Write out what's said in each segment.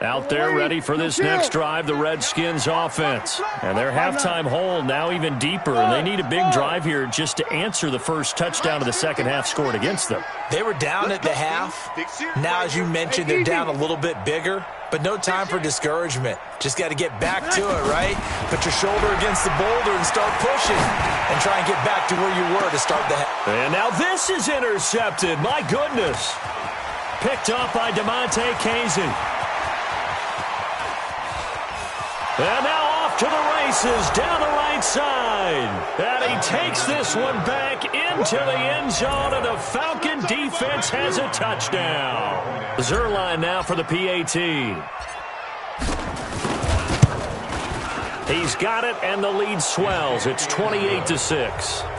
Out there ready for this next drive, the Redskins offense. And their halftime hole now even deeper, and they need a big drive here just to answer the first touchdown of the second half scored against them. They were down at the half. Now, as you mentioned, they're down a little bit bigger, but no time for discouragement. Just got to get back to it, right? Put your shoulder against the boulder and start pushing and try and get back to where you were to start the half. And now this is intercepted. My goodness. Picked up by DeMonte Casey. And now off to the races down the right side. And he takes this one back into the end zone, and the Falcon defense has a touchdown. Zerline now for the PAT. He's got it, and the lead swells. It's 28-6.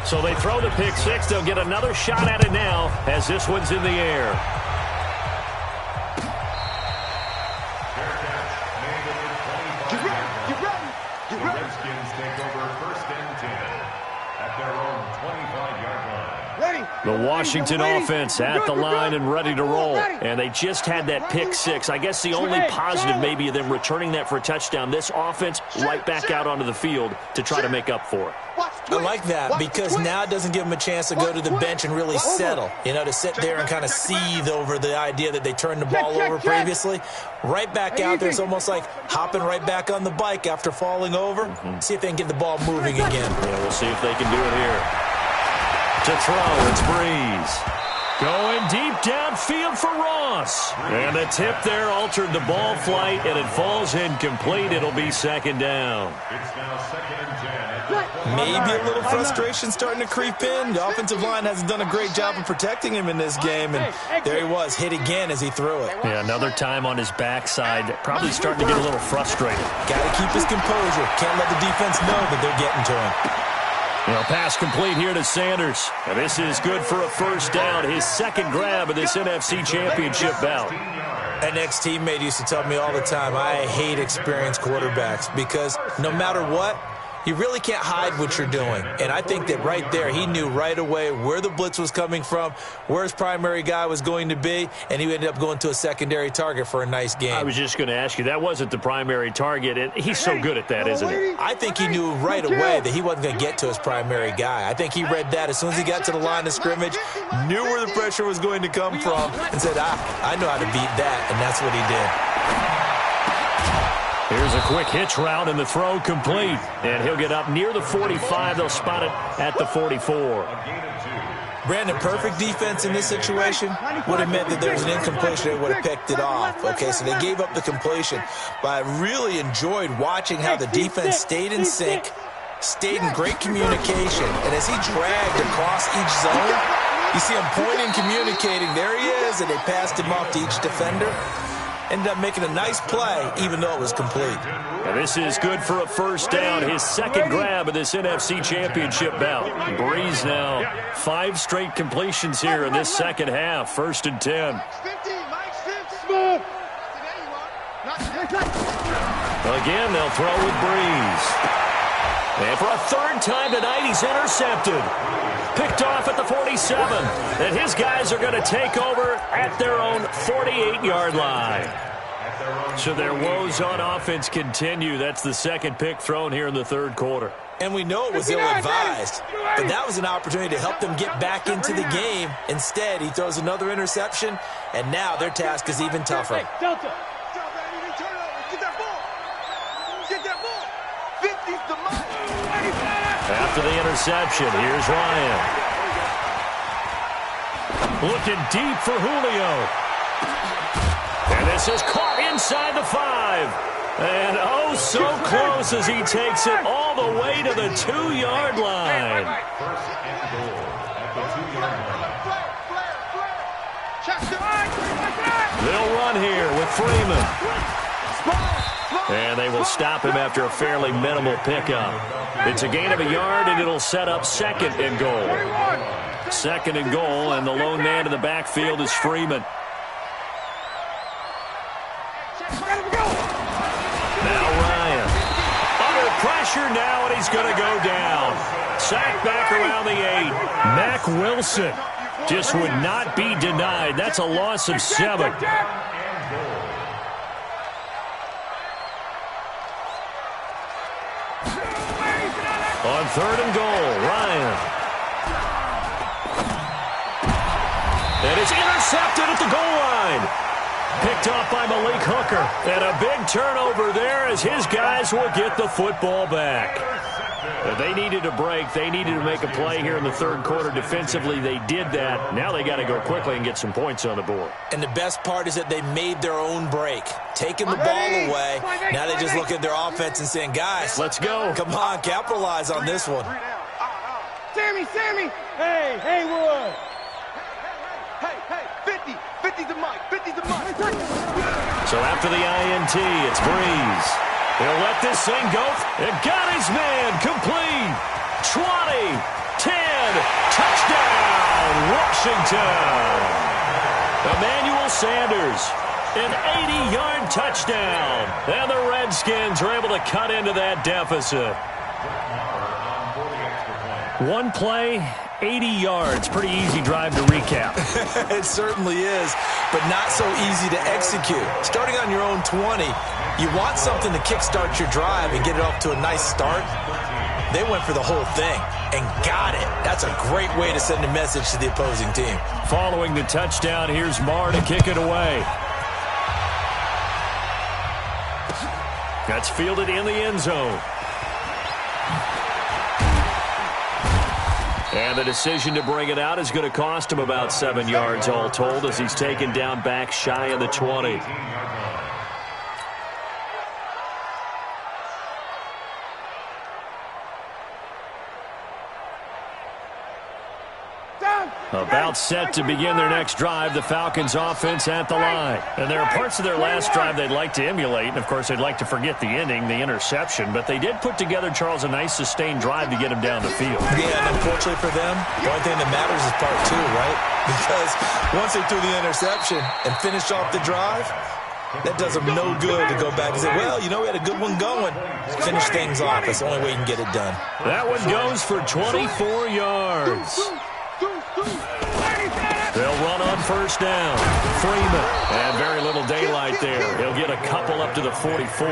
So they throw the pick six. They'll get another shot at it now as this one's in the air. The Washington offense at the line and ready to roll. And they just had that pick six. I guess the only positive maybe of them returning that for a touchdown. This offense right back out onto the field to try to make up for it. I like that because now it doesn't give them a chance to go to the bench and really settle. You know, to sit there and kind of seethe over the idea that they turned the ball over previously. Right back out there. It's almost like hopping right back on the bike after falling over. See if they can get the ball moving again. Yeah, we'll see if they can do it here. To throw, it's Breeze. Going deep downfield for Ross. And the tip there altered the ball flight, and it falls incomplete. It'll be second down. It's now second and 10. Maybe a little frustration starting to creep in. The offensive line hasn't done a great job of protecting him in this game, and there he was, hit again as he threw it. Yeah, another time on his backside. Probably starting to get a little frustrated. Got to keep his composure. Can't let the defense know that they're getting to him. Well, pass complete here to Sanders. And this is good for a first down. His second grab of this NFC Championship bout. An ex-teammate used to tell me all the time, I hate experienced quarterbacks because no matter what, you really can't hide what you're doing. And I think that right there, he knew right away where the blitz was coming from, where his primary guy was going to be, and he ended up going to a secondary target for a nice game. I was just going to ask you, that wasn't the primary target, and he's so good at that, isn't he? I think he knew right away that he wasn't going to get to his primary guy. I think he read that as soon as he got to the line of scrimmage, knew where the pressure was going to come from, and said, I know how to beat that, and that's what he did. Here's a quick hitch route, and the throw complete. And he'll get up near the 45. They'll spot it at the 44. Brandon, perfect defense in this situation would have meant that there was an incompletion. They would have picked it off. Okay, so they gave up the completion. But I really enjoyed watching how the defense stayed in sync, stayed in great communication. And as he dragged across each zone, you see him pointing, communicating. There he is, and they passed him off to each defender. Ended up making a nice play, even though it was complete. And this is good for a first down. His second grab of this NFC Championship bout. Breeze now 5 straight completions here in this second half. First and 10. Again, they'll throw with Breeze. And for a third time tonight, he's intercepted. Picked off at the 47. And his guys are going to take over at their own 48-yard line. So their woes on offense continue. That's the second pick thrown here in the third quarter. And we know it was ill-advised, but that was an opportunity to help them get back into the game. Instead, he throws another interception, and now their task is even tougher. After the interception, here's Ryan. Looking deep for Julio. And this is caught inside the 5. And oh, so close as he takes it all the way to the 2-yard line. First and goal at the 2-yard line. They'll run here with Freeman. And they will stop him after a fairly minimal pickup. It's a gain of a yard, and it'll set up second and goal. Second and goal, and the lone man in the backfield is Freeman. Now Ryan. Under pressure now, and he's going to go down. Sacked back around the 8. Mack Wilson just would not be denied. That's a loss of 7. On 3rd and goal, Ryan. And it's intercepted at the goal line. Picked off by Malik Hooker. And a big turnover there as his guys will get the football back. They needed a break. They needed to make a play here in the 3rd quarter defensively. They did that. Now they got to go quickly and get some points on the board. And the best part is that they made their own break. Taking the ball away. Now they just look at their offense and saying, guys, let's go. Come on, capitalize on this one. Sammy! Hey, Haywood! Hey, 50's the mic, 50's the mic. So after the INT, it's Breeze. He'll let this thing go. It got his man complete. 20, 10, touchdown, Washington. Emmanuel Sanders, an 80-yard touchdown. And the Redskins are able to cut into that deficit. One play, 80 yards. Pretty easy drive to recap. It certainly is, but not so easy to execute. Starting on your own 20, you want something to kickstart your drive and get it off to a nice start. They went for the whole thing and got it. That's a great way to send a message to the opposing team. Following the touchdown, here's Marr to kick it away. That's fielded in the end zone. And the decision to bring it out is going to cost him about 7 yards all told as he's taken down back shy of the 20. About set to begin their next drive, the Falcons offense at the line. And there are parts of their last drive they'd like to emulate. And, of course, they'd like to forget the ending, the interception. But they did put together, Charles, a nice sustained drive to get him down the field. Yeah, and unfortunately for them, the only thing that matters is part 2, right? Because once they threw the interception and finished off the drive, that does them no good to go back and say, well, you know, we had a good one going. Finish things off. That's the only way you can get it done. That one goes for 24 yards. They'll run on first down. Freeman. And very little daylight there. He'll get a couple up to the 44.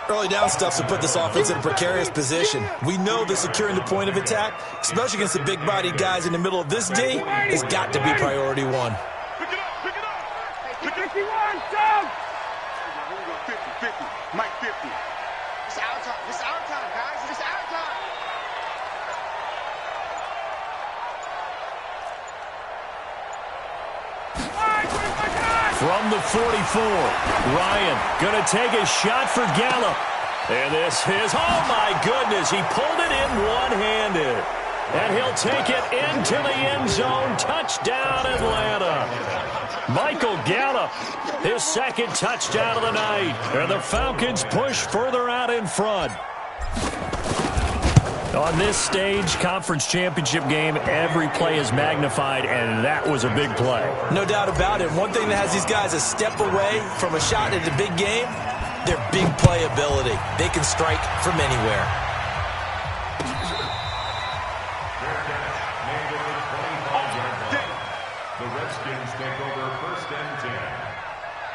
Early down stuff to put this offense in a precarious position. We know that securing the point of attack, especially against the big-bodied guys in the middle of this D, has got to be priority 1. Pick it up. 51, down. 50. Mike 50. It's our time. It's our time, guys. It's our time. From the 44, Ryan going to take a shot for Gallup. And this is, oh my goodness, he pulled it in one-handed. And he'll take it into the end zone. Touchdown, Atlanta. Michael Gallup, his second touchdown of the night. And the Falcons push further out in front. On this stage, conference championship game, every play is magnified, and that was a big play. No doubt about it. One thing that has these guys a step away from a shot at the big game, their big play ability. They can strike from anywhere. The Redskins take over 1st and 10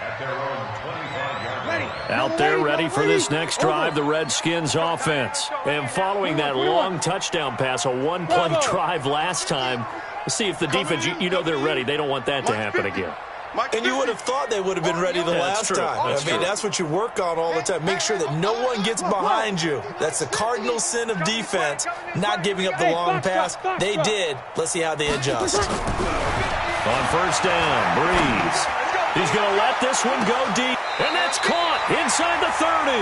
at their own 25-yard line. Out there ready for this next drive, the Redskins offense. And following that long touchdown pass, a one-play drive last time, see if the defense, you know they're ready. They don't want that to happen again. And you would have thought they would have been ready the last time. That's what you work on all the time. Make sure that no one gets behind you. That's the cardinal sin of defense, not giving up the long pass. They did. Let's see how they adjust. On first down, Breeze. He's going to let this one go deep. And that's caught inside the 30.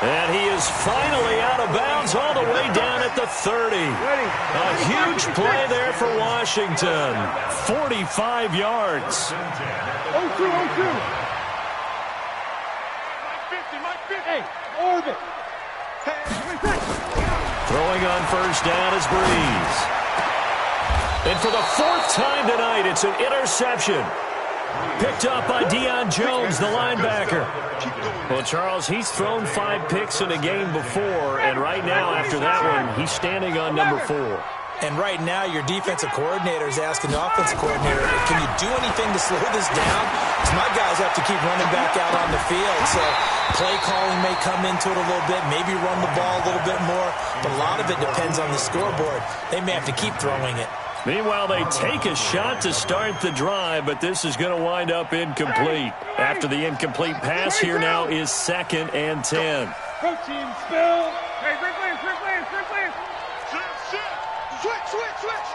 And he is finally out of bounds all the way down at the 30. A huge play there for Washington. 45 yards. 0-2. Mike 50. Hey, orbit. Throwing on first down is Breeze. And for the 4th time tonight, it's an interception. Picked up by Deion Jones, the linebacker. Well, Charles, he's thrown 5 picks in a game before, and right now, after that one, he's standing on number 4. And right now, your defensive coordinator is asking the offensive coordinator, can you do anything to slow this down? Because my guys have to keep running back out on the field. So play calling may come into it a little bit, maybe run the ball a little bit more. But a lot of it depends on the scoreboard. They may have to keep throwing it. Meanwhile, they take a shot to start the drive, but this is going to wind up incomplete. After the incomplete pass, here now is 2nd and 10. Protein spill. Hey, quick play. Switch.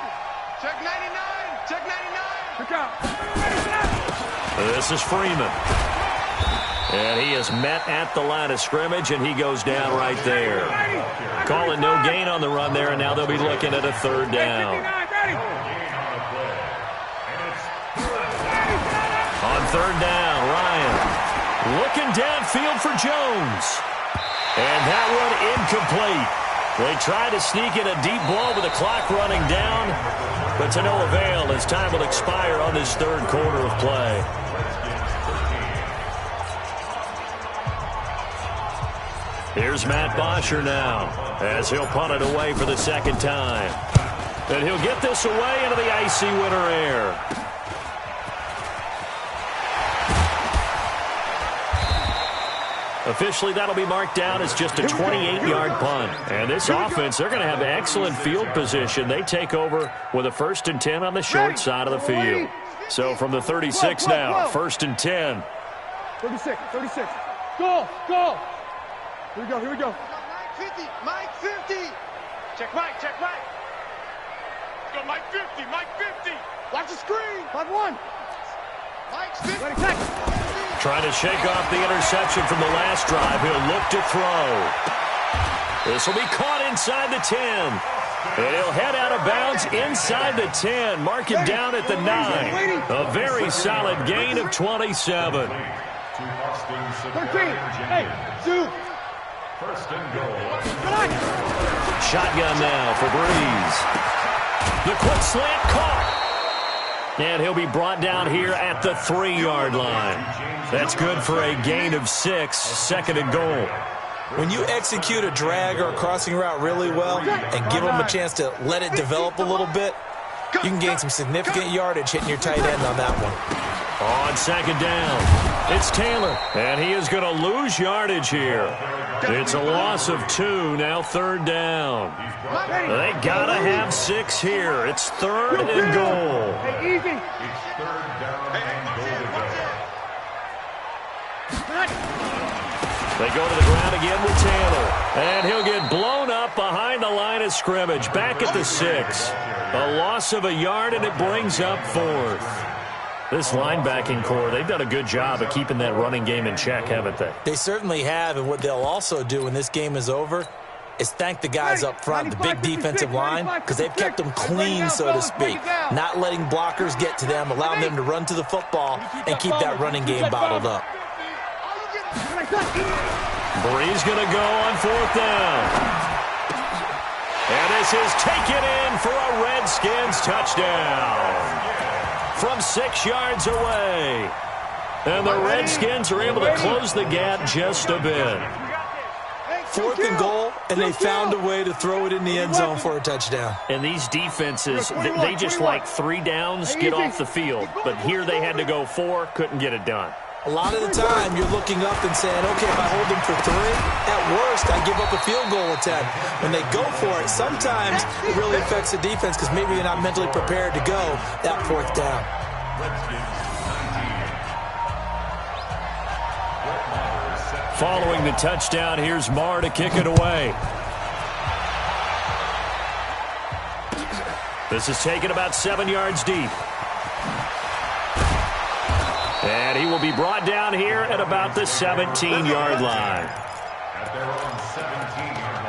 Check 99. Look out. This is Freeman. And he is met at the line of scrimmage, and he goes down right there. Calling no gain on the run there, and now they'll be looking at a 3rd down. On 3rd down, Ryan looking downfield for Jones. And that one incomplete. They try to sneak in a deep ball with the clock running down, but to no avail as time will expire on this 3rd quarter of play. Here's Matt Bosher now as he'll punt it away for the 2nd time. And he'll get this away into the icy winter air. Officially, that'll be marked down as just a 28-yard punt. And this offense, they're going to have excellent field position. They take over with a 1st and 10 on the short side of the field. So from the 36 now, 1st and 10. 36. Go. Here we go. Mike 50. Check Mike. Go Mike 50. Watch the screen. 5-1. Mike's 50. Ready, check. Trying to shake off the interception from the last drive. He'll look to throw. This will be caught inside the 10. And he'll head out of bounds inside the 10. Mark him down at the 9. A very solid gain of 27. 13. Hey, 2. 1st and goal. Shotgun now for Breeze. The quick slant caught. And he'll be brought down here at the 3-yard line. That's good for a gain of 6, 2nd and goal. When you execute a drag or a crossing route really well and give them a chance to let it develop a little bit, you can gain some significant yardage hitting your tight end on that one. On 2nd down, it's Taylor, and he is going to lose yardage here. It's a loss of 2, now 3rd down. They got to have 6 here. It's 3rd and goal. Hey, easy. It's 3rd down and goal to go. They go to the ground again with Taylor. And he'll get blown up behind the line of scrimmage. Back at the 6. A loss of a yard, and it brings up 4th. This linebacking core, they've done a good job of keeping that running game in check, haven't they? They certainly have, and what they'll also do when this game is over is thank the guys up front, the big defensive line, because they've kept them clean, so to speak. Not letting blockers get to them, allowing them to run to the football and keep that running game bottled up. Breeze going to go on 4th down. And this is taken in for a Redskins touchdown from 6 yards away. And the Redskins are able to close the gap just a bit. 4th and goal, and they found a way to throw it in the end zone for a touchdown. And these defenses, they just like 3 downs, get off the field. But here they had to go 4, couldn't get it done. A lot of the time, you're looking up and saying, okay, if I hold them for 3, at worst, I give up a field goal attempt. When they go for it, sometimes it really affects the defense because maybe you're not mentally prepared to go that 4th down. Following the touchdown, here's Marr to kick it away. This is taken about 7 yards deep. And he will be brought down here at about the 17-yard line. At their own 17-yard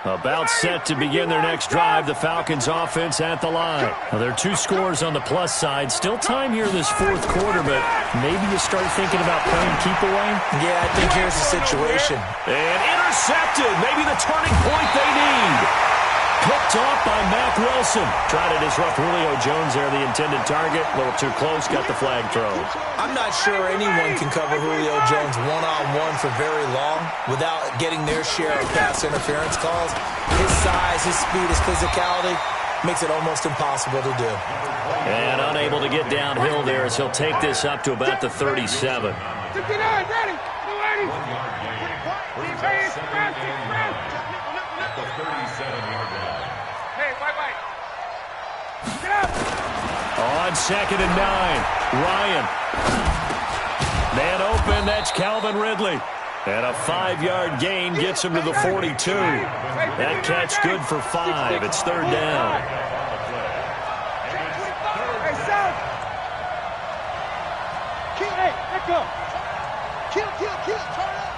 line. About set to begin their next drive, the Falcons offense at the line. Now, there are 2 scores on the plus side. Still time here in this 4th quarter, but maybe you start thinking about playing keep away? Yeah, I think here's the situation. And intercepted. Maybe the turning point they need. Picked Picked off by Mack Wilson. Trying to disrupt Julio Jones there, the intended target. A little too close, got the flag thrown. I'm not sure anyone can cover Julio Jones one-on-one for very long without getting their share of pass interference calls. His size, his speed, his physicality makes it almost impossible to do. And unable to get downhill there as he'll take this up to about the 37. 59, ready. At the 37-yard line. Hey, white. Get up. On 2nd and 9, Ryan. Man open, that's Calvin Ridley. And a 5-yard gain gets him to the 42. That catch good for 5. It's 3rd down. Hey, South. Hey, let go. Kill. Turn up.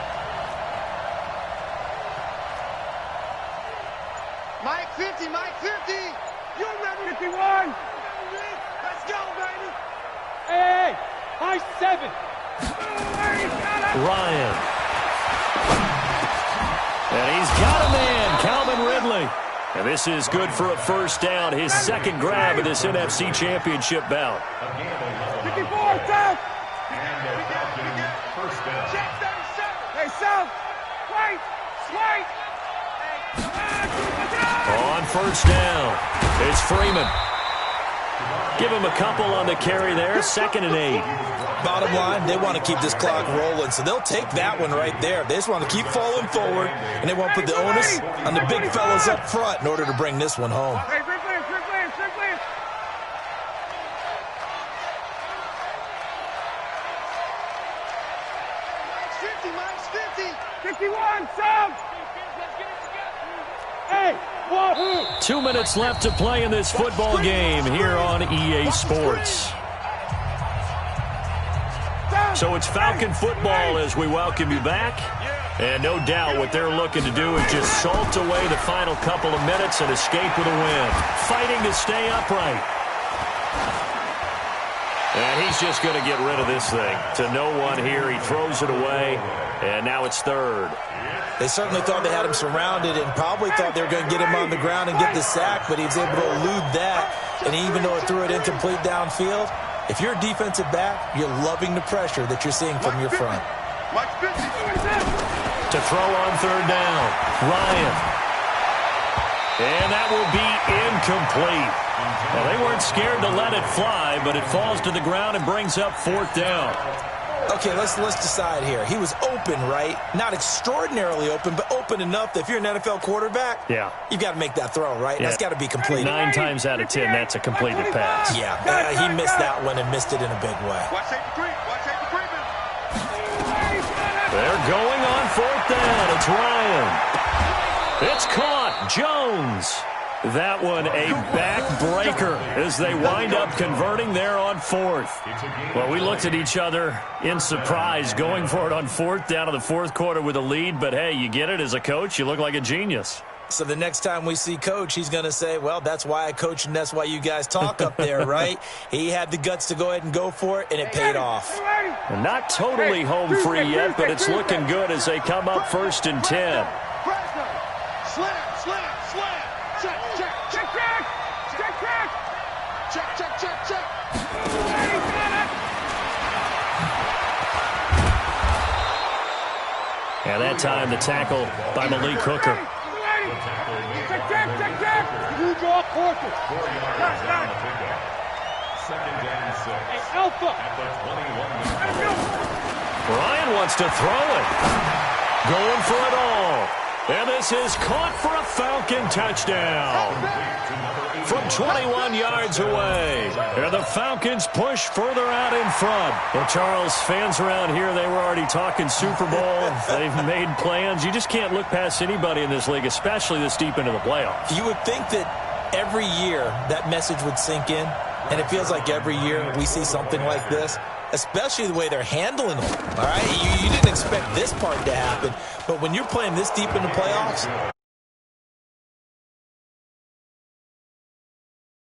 Mike 50. You ready? 51. Let's go, baby. Hey, high 7. Ryan. And he's got a man, Calvin Ridley. And this is good for a 1st down, his 2nd grab of this NFC Championship bout. 54, South. First down. Check 37. Hey, South. Right. On 1st down, it's Freeman. Give him a couple on the carry there, 2nd and 8. Bottom line, they want to keep this clock rolling, so they'll take that one right there. They just want to keep falling forward, and they want to put the onus on the big fellas up front in order to bring this one home. Hey, strict play. Mike's 50. 51, South. Hey, Wahoo. 2 minutes left to play in this football game here on EA Sports. So it's Falcon football as we welcome you back. And no doubt what they're looking to do is just salt away the final couple of minutes and escape with a win. Fighting to stay upright. And he's just going to get rid of this thing. To no one here, he throws it away, and now it's 3rd. They certainly thought they had him surrounded and probably thought they were going to get him on the ground and get the sack, but he was able to elude that. And even though it threw it incomplete downfield, if you're a defensive back, you're loving the pressure that you're seeing from your front. To throw on 3rd down, Ryan. And that will be incomplete. Well, they weren't scared to let it fly, but it falls to the ground and brings up 4th down. Okay, let's decide here. He was open, right? Not extraordinarily open, but open enough that if you're an NFL quarterback, yeah, you've got to make that throw, right? Yeah. That's got to be completed. 9 times out of 10, that's a completed pass. Yeah, he missed that one and missed it in a big way. Watch tape creeping. They're going on 4th down. It's Ryan. It's caught. Jones. That one a backbreaker as they wind up converting there on 4th. Well, we looked at each other in surprise going for it on 4th down in the 4th quarter with a lead. But, hey, you get it as a coach. You look like a genius. So the next time we see Coach, he's going to say, well, that's why I coach and that's why you guys talk up there, right? He had the guts to go ahead and go for it, and it paid off. Well, not totally home free yet, but it's looking good as they come up 1st and 10. Slam. Check. And that time the tackle by Malik Hooker. Check. You draw quarter. 2nd and 6. Hey, Alpha. At the 21-yard line. Ryan wants to throw it. Going for it all. And this is caught for a Falcon touchdown. From 21 yards away. And the Falcons push further out in front. Well, Charles, fans around here, they were already talking Super Bowl. They've made plans. You just can't look past anybody in this league, especially this deep into the playoffs. You would think that every year that message would sink in, and it feels like every year we see something like this, especially the way they're handling it. All right, you didn't expect this part to happen, but when you're playing this deep in the playoffs,